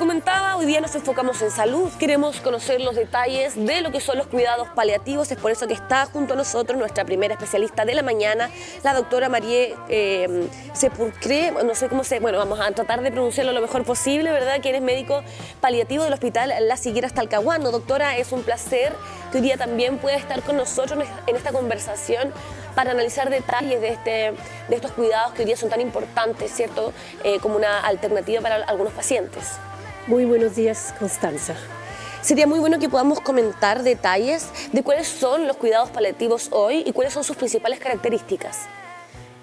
comentaba, hoy día nos enfocamos en salud, queremos conocer los detalles de lo que son los cuidados paliativos, es por eso que está junto a nosotros nuestra primera especialista de la mañana, la doctora Marie Sepulcre, no sé cómo se, bueno, vamos a tratar de pronunciarlo lo mejor posible, ¿verdad? Quien es médico paliativo del Hospital Las Higueras Talcahuano. Doctora, es un placer que hoy día también pueda estar con nosotros en esta conversación para analizar detalles de estos cuidados que hoy día son tan importantes, ¿cierto? Como una alternativa para algunos pacientes. Muy buenos días, Constanza. Sería muy bueno que podamos comentar detalles de cuáles son los cuidados paliativos hoy y cuáles son sus principales características.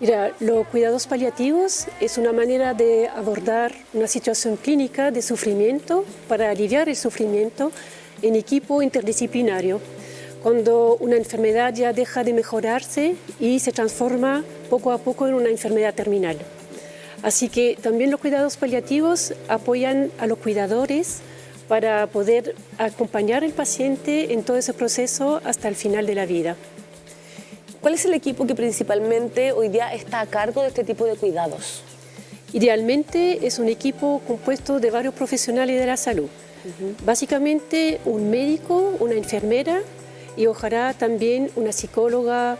Mira, los cuidados paliativos es una manera de abordar una situación clínica de sufrimiento para aliviar el sufrimiento en equipo interdisciplinario, cuando una enfermedad ya deja de mejorarse y se transforma poco a poco en una enfermedad terminal. Así que también los cuidados paliativos apoyan a los cuidadores para poder acompañar al paciente en todo ese proceso hasta el final de la vida. ¿Cuál es el equipo que principalmente hoy día está a cargo de este tipo de cuidados? Idealmente es un equipo compuesto de varios profesionales de la salud. Básicamente un médico, una enfermera y ojalá también una psicóloga,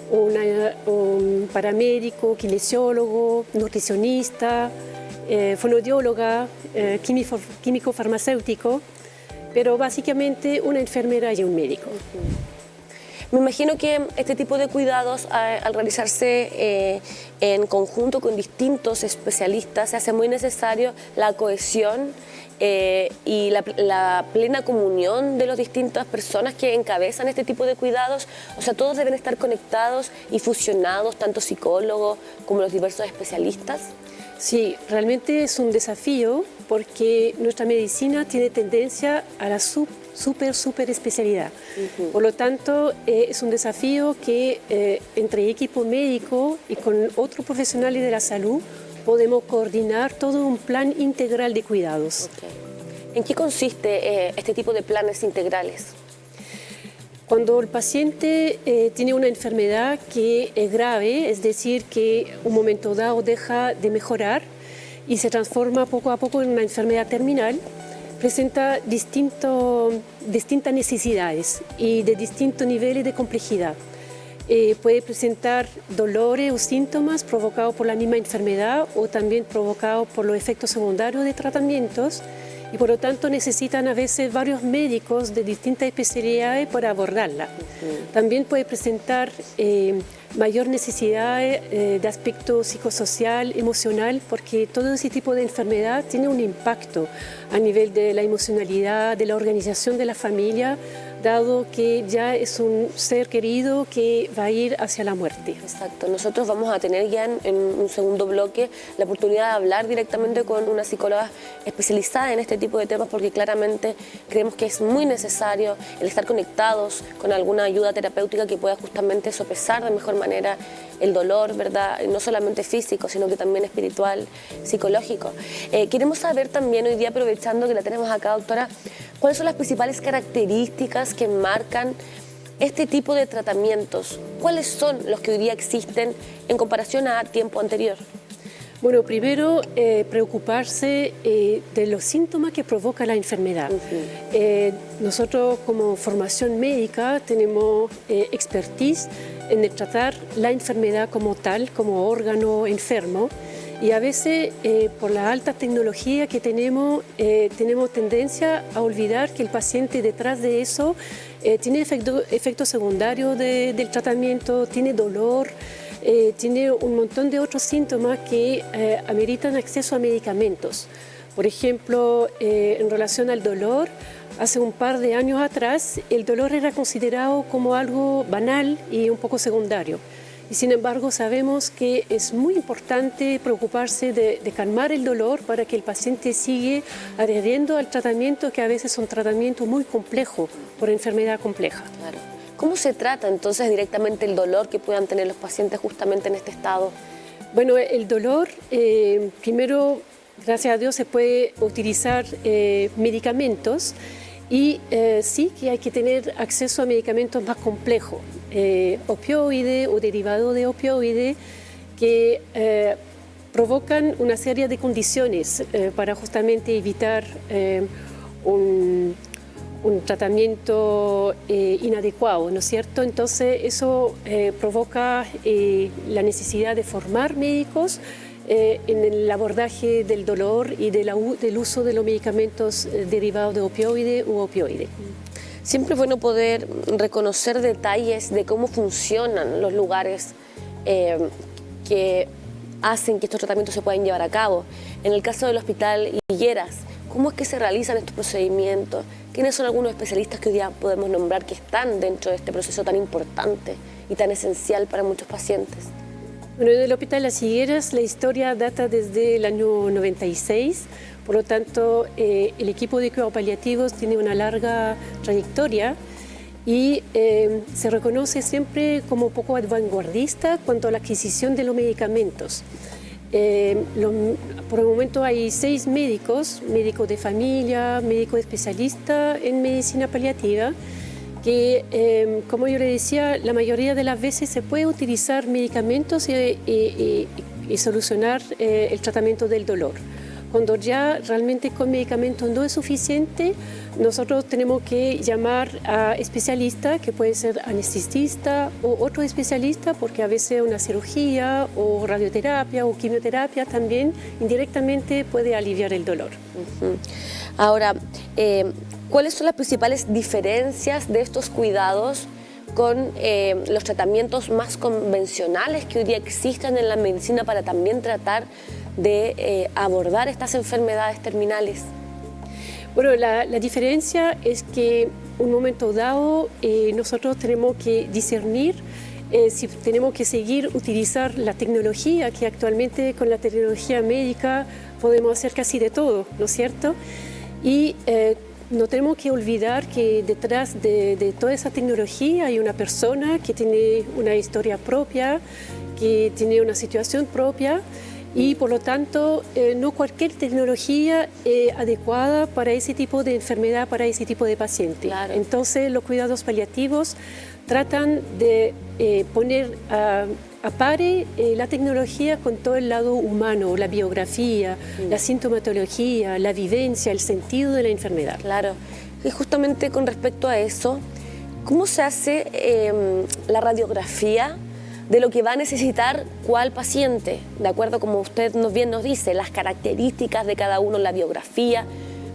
un paramédico, kinesiólogo, nutricionista, fonoaudióloga, químico farmacéutico, pero básicamente una enfermera y un médico. Me imagino que este tipo de cuidados, al realizarse en conjunto con distintos especialistas, se hace muy necesario la cohesión y la plena comunión de las distintas personas que encabezan este tipo de cuidados. O sea, todos deben estar conectados y fusionados, tanto psicólogos como los diversos especialistas. Sí, realmente es un desafío porque nuestra medicina tiene tendencia a la super especialidad. Por lo tanto, es un desafío que entre equipo médico y con otros profesionales de la salud podemos coordinar todo un plan integral de cuidados. Okay. ¿En qué consiste este tipo de planes integrales? Cuando el paciente tiene una enfermedad que es grave, es decir, que un momento dado deja de mejorar y se transforma poco a poco en una enfermedad terminal, presenta distintas necesidades y de distintos niveles de complejidad. Puede presentar dolores o síntomas provocados por la misma enfermedad o también provocados por los efectos secundarios de tratamientos y por lo tanto necesitan a veces varios médicos de distintas especialidades para abordarla. También puede presentar mayor necesidad de aspecto psicosocial, emocional, porque todo ese tipo de enfermedad tiene un impacto a nivel de la emocionalidad, de la organización de la familia, dado que ya es un ser querido que va a ir hacia la muerte. Exacto. Nosotros vamos a tener ya en un segundo bloque la oportunidad de hablar directamente con una psicóloga especializada en este tipo de temas, porque claramente creemos que es muy necesario el estar conectados con alguna ayuda terapéutica que pueda justamente sopesar de mejor manera el dolor, ¿verdad? No solamente físico, sino que también espiritual, psicológico. Queremos saber también hoy día, aprovechando que la tenemos acá, doctora, ¿cuáles son las principales características que marcan este tipo de tratamientos? ¿Cuáles son los que hoy día existen en comparación a tiempo anterior? Bueno, primero preocuparse de los síntomas que provoca la enfermedad. Nosotros como formación médica tenemos expertise en el tratar la enfermedad como tal, como órgano enfermo, y a veces por la alta tecnología que tenemos tendencia a olvidar que el paciente detrás de eso tiene efectos secundarios del tratamiento, tiene dolor, tiene un montón de otros síntomas que ameritan acceso a medicamentos. Por ejemplo, en relación al dolor, hace un par de años atrás el dolor era considerado como algo banal y un poco secundario. Y sin embargo sabemos que es muy importante preocuparse de calmar el dolor para que el paciente siga adheriendo al tratamiento, que a veces es un tratamiento muy complejo por enfermedad compleja. Claro. ¿Cómo se trata entonces directamente el dolor que puedan tener los pacientes justamente en este estado? Bueno, el dolor, primero, gracias a Dios, se puede utilizar medicamentos y sí que hay que tener acceso a medicamentos más complejos, opioides o derivados de opioides que provocan una serie de condiciones para justamente evitar un tratamiento inadecuado, ¿no es cierto? Entonces eso provoca la necesidad de formar médicos en el abordaje del dolor y del uso de los medicamentos derivados de opioide u opioide. Siempre es bueno poder reconocer detalles de cómo funcionan los lugares que hacen que estos tratamientos se puedan llevar a cabo. En el caso del Hospital Higueras, ¿cómo es que se realizan estos procedimientos? ¿Quiénes son algunos especialistas que hoy día podemos nombrar que están dentro de este proceso tan importante y tan esencial para muchos pacientes? Bueno, en el Hospital Las Higueras la historia data desde el año 96, por lo tanto el equipo de cuidados paliativos tiene una larga trayectoria y se reconoce siempre como poco vanguardista cuanto a la adquisición de los medicamentos. Por el momento hay 6 médicos, médicos de familia, médicos especialistas en medicina paliativa, que, como yo le decía, la mayoría de las veces se puede utilizar medicamentos y solucionar el tratamiento del dolor. Cuando ya realmente con medicamentos no es suficiente, nosotros tenemos que llamar a especialistas, que puede ser anestesista o otro especialista, porque a veces una cirugía o radioterapia o quimioterapia también indirectamente puede aliviar el dolor. Ahora, ¿cuáles son las principales diferencias de estos cuidados con los tratamientos más convencionales que hoy día existen en la medicina para también tratar de abordar estas enfermedades terminales? Bueno, la diferencia es que en un momento dado nosotros tenemos que discernir si tenemos que seguir utilizar la tecnología, que actualmente con la tecnología médica podemos hacer casi de todo, ¿no es cierto? Y no tenemos que olvidar que detrás de toda esa tecnología hay una persona que tiene una historia propia, que tiene una situación propia, y por lo tanto no cualquier tecnología es adecuada para ese tipo de enfermedad, para ese tipo de paciente. Claro. Entonces los cuidados paliativos tratan de poner a pare la tecnología con todo el lado humano, la biografía, la sintomatología, la vivencia, el sentido de la enfermedad. Claro, y justamente con respecto a eso, ¿cómo se hace la radiografía de lo que va a necesitar cuál paciente? De acuerdo, como usted bien nos dice, las características de cada uno, la biografía,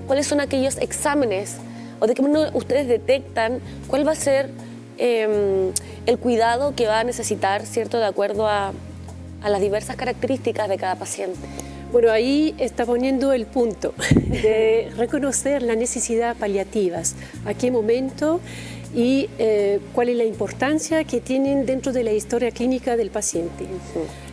¿cuáles son aquellos exámenes o de qué manera ustedes detectan cuál va a ser el cuidado que va a necesitar, ¿cierto?, de acuerdo a las diversas características de cada paciente? Bueno, ahí está poniendo el punto de reconocer las necesidades paliativas, a qué momento y cuál es la importancia que tienen dentro de la historia clínica del paciente.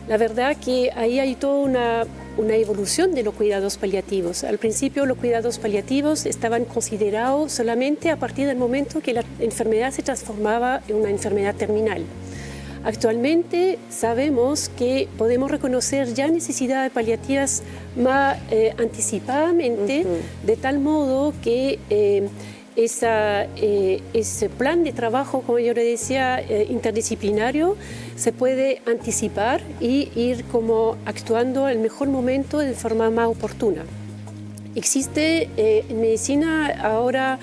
La verdad que ahí hay toda una evolución de los cuidados paliativos. Al principio los cuidados paliativos estaban considerados solamente a partir del momento que la enfermedad se transformaba en una enfermedad terminal. Actualmente sabemos que podemos reconocer ya necesidades paliativas más anticipadamente, de tal modo que ese plan de trabajo, como yo le decía, interdisciplinario, se puede anticipar y ir como actuando al mejor momento de forma más oportuna. Existe en medicina ahora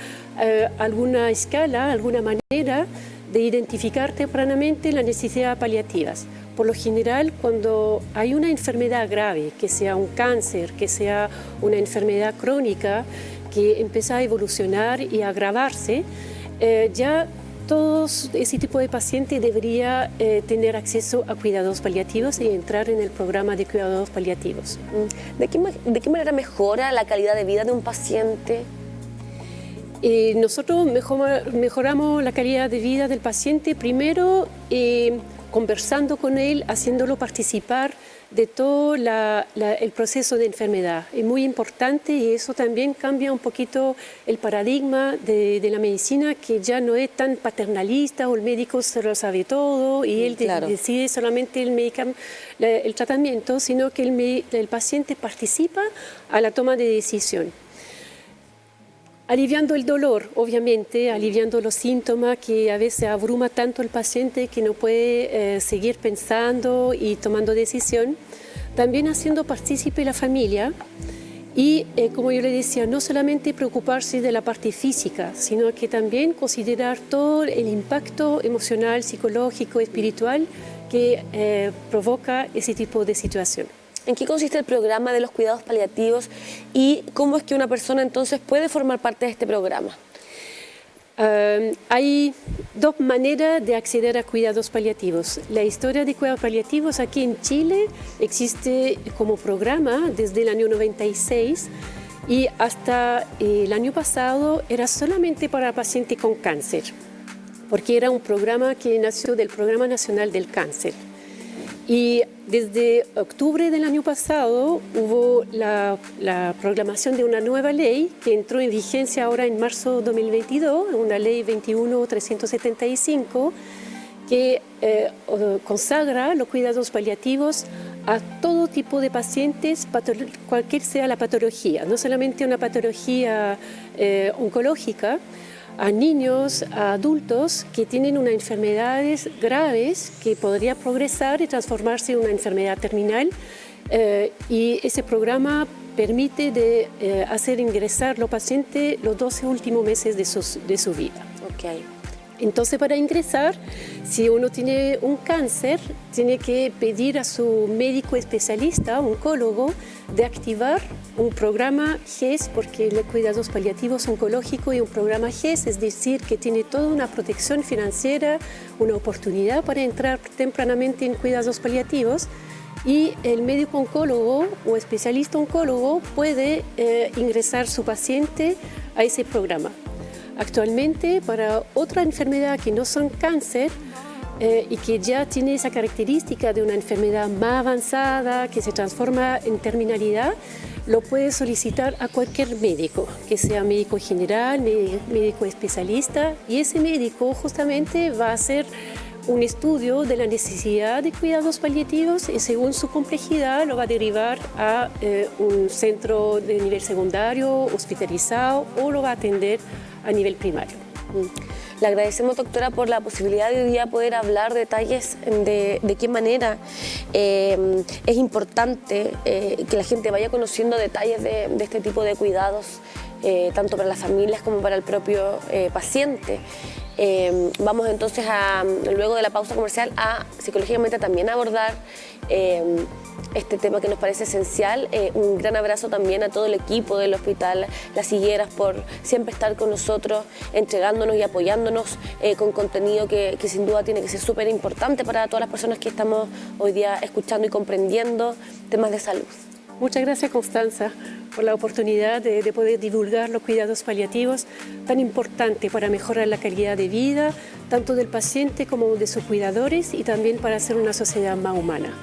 alguna escala, alguna manera de identificar tempranamente las necesidades paliativas. Por lo general, cuando hay una enfermedad grave, que sea un cáncer, que sea una enfermedad crónica, que empieza a evolucionar y a agravarse, ya todos ese tipo de pacientes debería tener acceso a cuidados paliativos y entrar en el programa de cuidados paliativos. ¿De qué manera mejora la calidad de vida de un paciente? Nosotros mejoramos la calidad de vida del paciente primero conversando con él, haciéndolo participar de todo el proceso de enfermedad. Es muy importante y eso también cambia un poquito el paradigma de la medicina, que ya no es tan paternalista o el médico se lo sabe todo y él decide solamente el tratamiento, sino que el paciente participa a la toma de decisión. Aliviando el dolor, obviamente, aliviando los síntomas que a veces abruma tanto al paciente que no puede seguir pensando y tomando decisión. también haciendo partícipe la familia y, como yo le decía, no solamente preocuparse de la parte física, sino que también considerar todo el impacto emocional, psicológico, espiritual que provoca ese tipo de situación. ¿En qué consiste el programa de los cuidados paliativos y cómo es que una persona entonces puede formar parte de este programa? Hay dos maneras de acceder a cuidados paliativos. La historia de cuidados paliativos aquí en Chile existe como programa desde el año 96 y hasta el año pasado era solamente para pacientes con cáncer, porque era un programa que nació del Programa Nacional del Cáncer. Y desde octubre del año pasado hubo la proclamación de una nueva ley que entró en vigencia ahora en marzo de 2022, una ley 21.375, que consagra los cuidados paliativos a todo tipo de pacientes, cualquier sea la patología, no solamente una patología oncológica, a niños, a adultos que tienen unas enfermedades graves que podría progresar y transformarse en una enfermedad terminal, y ese programa permite hacer ingresar los pacientes los 12 últimos meses de su vida. Okay. Entonces, para ingresar, si uno tiene un cáncer, tiene que pedir a su médico especialista, oncólogo, de activar un programa GES, porque los cuidados paliativos oncológicos y un programa GES, es decir, que tiene toda una protección financiera, una oportunidad para entrar tempranamente en cuidados paliativos, y el médico oncólogo o especialista oncólogo puede ingresar su paciente a ese programa. Actualmente, para otra enfermedad que no son cáncer y que ya tiene esa característica de una enfermedad más avanzada, que se transforma en terminalidad, lo puede solicitar a cualquier médico, que sea médico general, médico especialista, y ese médico justamente va a hacer un estudio de la necesidad de cuidados paliativos y según su complejidad lo va a derivar a un centro de nivel secundario, hospitalizado, o lo va a atender a nivel primario. Le agradecemos, doctora, por la posibilidad de hoy día poder hablar detalles de qué manera es importante que la gente vaya conociendo detalles de este tipo de cuidados, tanto para las familias como para el propio paciente. Vamos entonces, luego de la pausa comercial, a psicológicamente también abordar este tema que nos parece esencial. Un gran abrazo también a todo el equipo del Hospital Las Higueras por siempre estar con nosotros, entregándonos y apoyándonos con contenido que sin duda tiene que ser súper importante para todas las personas que estamos hoy día escuchando y comprendiendo temas de salud. Muchas gracias, Constanza, por la oportunidad de poder divulgar los cuidados paliativos tan importantes para mejorar la calidad de vida, tanto del paciente como de sus cuidadores, y también para hacer una sociedad más humana.